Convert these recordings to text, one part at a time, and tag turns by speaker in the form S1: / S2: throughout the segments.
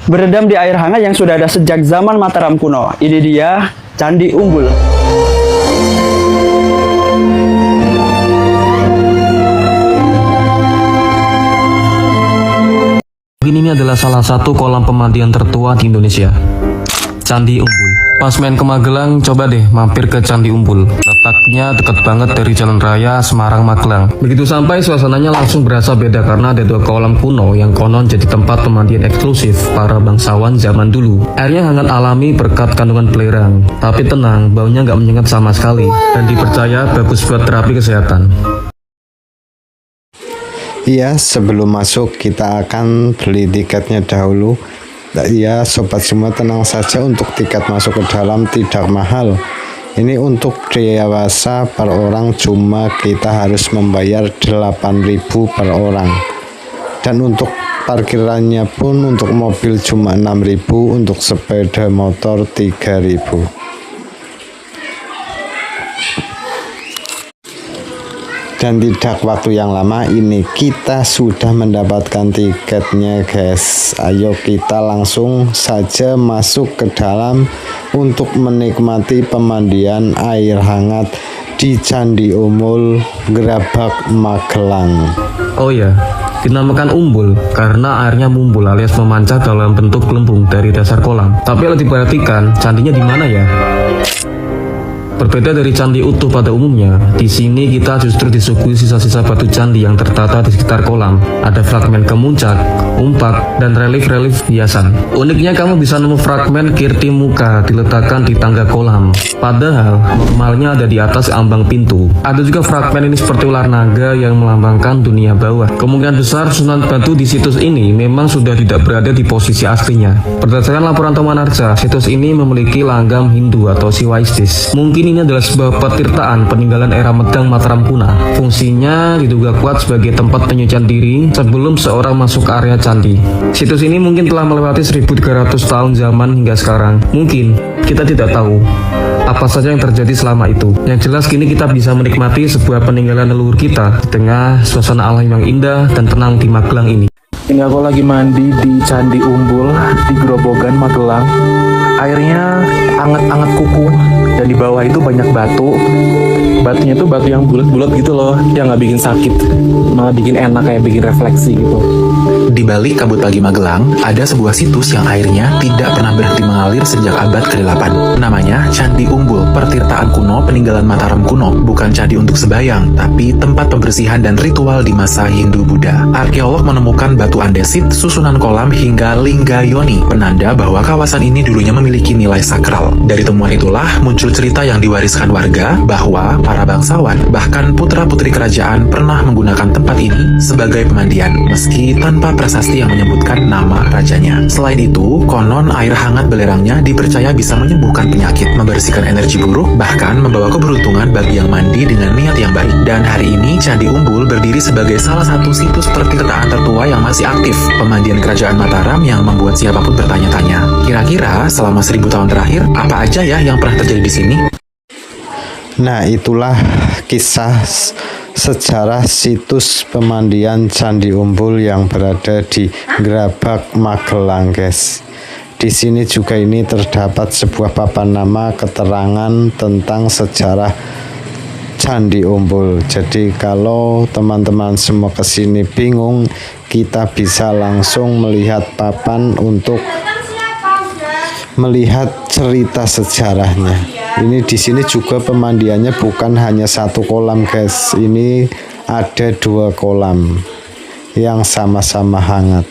S1: Berendam di air hangat yang sudah ada sejak zaman Mataram kuno. Ini dia Candi Umbul.
S2: Ini adalah salah satu kolam pemandian tertua di Indonesia, Candi Umbul. Pas main ke Magelang, coba deh mampir ke Candi Umbul. Letaknya dekat banget dari Jalan Raya Semarang Magelang. Begitu sampai, suasananya langsung berasa beda karena ada dua kolam kuno yang konon jadi tempat pemandian eksklusif para bangsawan zaman dulu. Airnya hangat alami berkat kandungan belerang, tapi tenang, baunya nggak menyengat sama sekali, dan dipercaya bagus buat terapi kesehatan.
S3: Iya, sebelum masuk kita akan beli tiketnya dahulu. Ya, sobat semua tenang saja, untuk tiket masuk ke dalam tidak mahal. Ini untuk dewasa per orang cuma kita harus membayar 8.000 per orang. Dan untuk parkirannya pun untuk mobil cuma 6.000, untuk sepeda motor 3.000. Dan tidak waktu yang lama ini kita sudah mendapatkan tiketnya guys. Ayo kita langsung saja masuk ke dalam untuk menikmati pemandian air hangat di Candi Umbul, Grabak, Magelang.
S2: Oh ya, dinamakan umbul karena airnya mumbul alias memancar dalam bentuk gelembung dari dasar kolam. Tapi kalau diperhatikan, candinya di mana ya? Berbeda dari candi utuh pada umumnya, di sini kita justru disuguhi sisa-sisa batu candi yang tertata di sekitar kolam. Ada fragmen kemuncak, umpak, dan relief-relief hiasan. Uniknya kamu bisa nemu fragmen kirti muka diletakkan di tangga kolam. Padahal normalnya ada di atas ambang pintu. Ada juga fragmen ini seperti ular naga yang melambangkan dunia bawah. Kemungkinan besar susunan batu di situs ini memang sudah tidak berada di posisi aslinya. Berdasarkan laporan teman Arca, situs ini memiliki langgam Hindu atau Siwaistis. Mungkin ini adalah sebuah petirtaan peninggalan era Medang Mataram kuno. Fungsinya diduga kuat sebagai tempat penyucian diri sebelum seorang masuk area candi. Situs ini mungkin telah melewati 1300 tahun zaman hingga sekarang. Mungkin kita tidak tahu apa saja yang terjadi selama itu. Yang jelas kini kita bisa menikmati sebuah peninggalan leluhur kita di tengah suasana alam yang indah dan tenang di Magelang ini.
S4: Ini aku lagi mandi di Candi Umbul di Grobogan, Magelang. Airnya anget-anget kuku dan di bawah itu banyak batu. Batunya tuh batu yang bulat-bulat gitu loh, yang nggak bikin sakit, malah bikin enak, kayak bikin refleksi gitu.
S5: Di balik kabut pagi Magelang, ada sebuah situs yang airnya tidak pernah berhenti mengalir sejak abad ke-8. Namanya Candi Umbul, pertirtaan kuno peninggalan Mataram kuno. Bukan candi untuk sembayang, tapi tempat pembersihan dan ritual di masa Hindu-Buddha. Arkeolog menemukan batu andesit, susunan kolam, hingga lingga yoni, penanda bahwa kawasan ini dulunya memiliki nilai sakral. Dari temuan itulah muncul cerita yang diwariskan warga bahwa para bangsawan, bahkan putra-putri kerajaan pernah menggunakan tempat ini sebagai pemandian, meski tanpa prasasti yang menyebutkan nama rajanya. Selain itu, konon air hangat belerangnya dipercaya bisa menyembuhkan penyakit, membersihkan energi buruk, bahkan membawa keberuntungan bagi yang mandi dengan niat yang baik. Dan hari ini Candi Umbul berdiri sebagai salah satu situs pertirtaan tertua yang masih aktif, pemandian kerajaan Mataram yang membuat siapapun bertanya-tanya, kira-kira selama 1000 tahun terakhir apa aja ya yang pernah terjadi di sini?
S3: Nah, itulah kisah sejarah situs pemandian Candi Umbul yang berada di Grabak, Magelang, guys. Di sini juga ini terdapat sebuah papan nama keterangan tentang sejarah Candi Umbul. Jadi kalau teman-teman semua kesini bingung, kita bisa langsung melihat papan untuk melihat cerita sejarahnya. Ini di sini juga pemandiannya bukan hanya satu kolam, guys. Ini ada 2 kolam yang sama-sama hangat.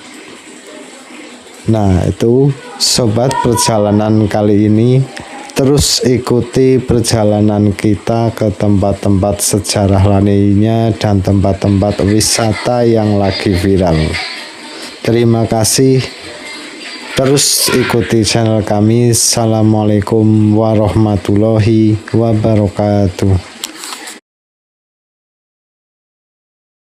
S3: Nah, itu sobat, perjalanan kali ini terus ikuti perjalanan kita ke tempat-tempat sejarah lainnya dan tempat-tempat wisata yang lagi viral. Terima kasih. Terus ikuti channel kami. Assalamualaikum warahmatullahi wabarakatuh.